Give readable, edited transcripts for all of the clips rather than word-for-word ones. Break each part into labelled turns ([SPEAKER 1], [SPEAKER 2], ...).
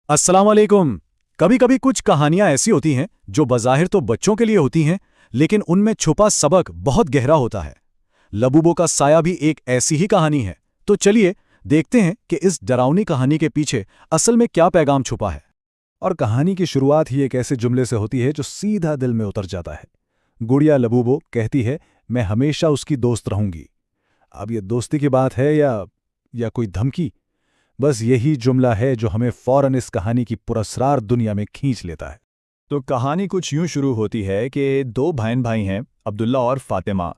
[SPEAKER 1] अस्सलाम वालेकुम। कभी कभी कुछ कहानियां ऐसी होती हैं जो बज़ाहिर तो बच्चों के लिए होती हैं, लेकिन उनमें छुपा सबक बहुत गहरा होता है। लबूबो का साया भी एक ऐसी ही कहानी है। तो चलिए देखते हैं कि इस डरावनी कहानी के पीछे असल में क्या पैगाम छुपा है। और कहानी की शुरुआत ही एक ऐसे जुमले से होती है जो सीधा दिल में उतर जाता है। गुड़िया लबूबो कहती है, मैं हमेशा उसकी दोस्त रहूंगी। अब ये दोस्ती की बात है या कोई धमकी? बस यही जुमला है जो हमें फौरन इस कहानी की पुरस्रार दुनिया में खींच लेता है।
[SPEAKER 2] तो कहानी कुछ यूं शुरू होती है कि दो बहन भाई हैं, अब्दुल्ला और फातिमा।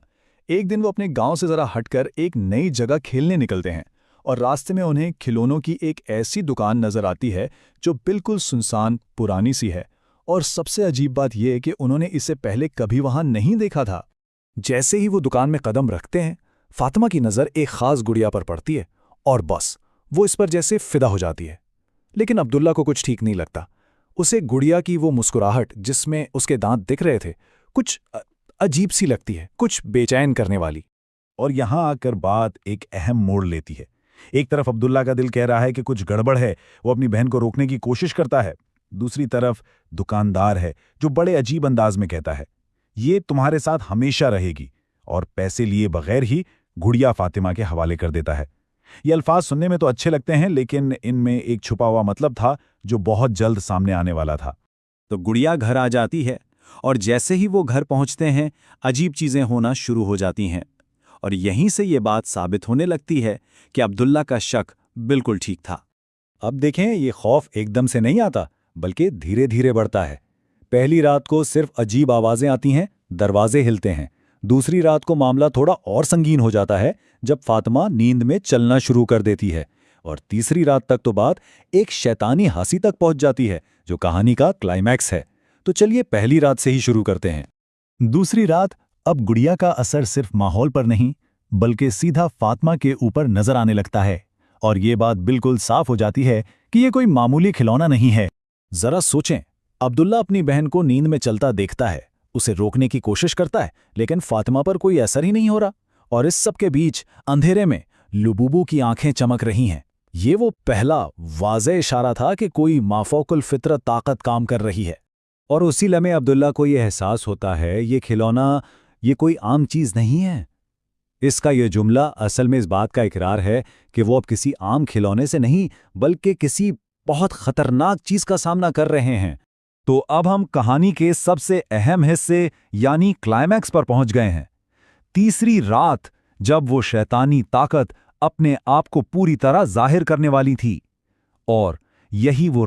[SPEAKER 2] एक दिन वो अपने गांव से ज़रा हटकर एक नई जगह खेलने निकलते हैं और रास्ते में उन्हें खिलौनों की एक ऐसी दुकान नज़र आती है जो बिल्कुल सुनसान पुरानी सी है। और सबसे अजीब बात यह है कि उन्होंने इसे पहले कभी वहां नहीं देखा था।
[SPEAKER 1] जैसे ही वो दुकान में कदम रखते हैं, फातिमा की नज़र एक खास गुड़िया पर पड़ती है और बस वो इस पर जैसे फिदा हो जाती है। लेकिन अब्दुल्ला को कुछ ठीक नहीं लगता। उसे गुड़िया की वो मुस्कुराहट जिसमें उसके दांत दिख रहे थे, कुछ अजीब सी लगती है, कुछ बेचैन करने वाली।
[SPEAKER 3] और यहां आकर बात एक अहम मोड़ लेती है। एक तरफ अब्दुल्ला का दिल कह रहा है कि कुछ गड़बड़ है, वो अपनी बहन को रोकने की कोशिश करता है। दूसरी तरफ दुकानदार है जो बड़े अजीब अंदाज में कहता है, ये तुम्हारे साथ हमेशा रहेगी, और पैसे लिए बगैर ही गुड़िया फातिमा के हवाले कर देता है। ये अल्फाज सुनने में तो अच्छे लगते हैं, लेकिन इनमें एक छुपा हुआ मतलब था जो बहुत जल्द सामने आने वाला था।
[SPEAKER 4] तो गुड़िया घर आ जाती है और जैसे ही वो घर पहुंचते हैं, अजीब चीजें होना शुरू हो जाती हैं। और यहीं से ये बात साबित होने लगती है कि अब्दुल्ला का शक बिल्कुल ठीक था।
[SPEAKER 1] अब देखें, ये खौफ एकदम से नहीं आता, बल्कि धीरे धीरे बढ़ता है। पहली रात को सिर्फ अजीब आवाजें आती हैं, दरवाजे हिलते हैं। दूसरी रात को मामला थोड़ा और संगीन हो जाता है जब फातिमा नींद में चलना शुरू कर देती है। और तीसरी रात तक तो बात एक शैतानी हंसी तक पहुंच जाती है, जो कहानी का क्लाइमैक्स है। तो चलिए पहली रात से ही शुरू करते हैं।
[SPEAKER 3] दूसरी रात अब गुड़िया का असर सिर्फ माहौल पर नहीं, बल्कि सीधा फातिमा के ऊपर नजर आने लगता है। और ये बात बिल्कुल साफ हो जाती है कि ये कोई मामूली खिलौना नहीं है।
[SPEAKER 1] जरा सोचें, अब्दुल्ला अपनी बहन को नींद में चलता देखता है, उसे रोकने की कोशिश करता है, लेकिन फातिमा पर कोई असर ही नहीं हो रहा। और इस सब के बीच अंधेरे में लुबूबू की आंखें चमक रही हैं। ये वो पहला वाज़े इशारा था कि कोई माफौकुल फितरत ताकत काम कर रही है। और उसी लम्हे अब्दुल्ला को ये एहसास होता है, ये खिलौना ये कोई आम चीज़ नहीं है। इसका ये जुमला असल में इस बात का इकरार है कि वो अब किसी आम खिलौने से नहीं, बल्कि किसी बहुत खतरनाक चीज़ का सामना कर रहे हैं।
[SPEAKER 3] तो अब हम कहानी के सबसे अहम हिस्से यानी क्लाइमैक्स पर पहुंच गए हैं। तीसरी रात, जब वो शैतानी ताकत अपने आप को पूरी तरह जाहिर करने वाली थी। और यही वो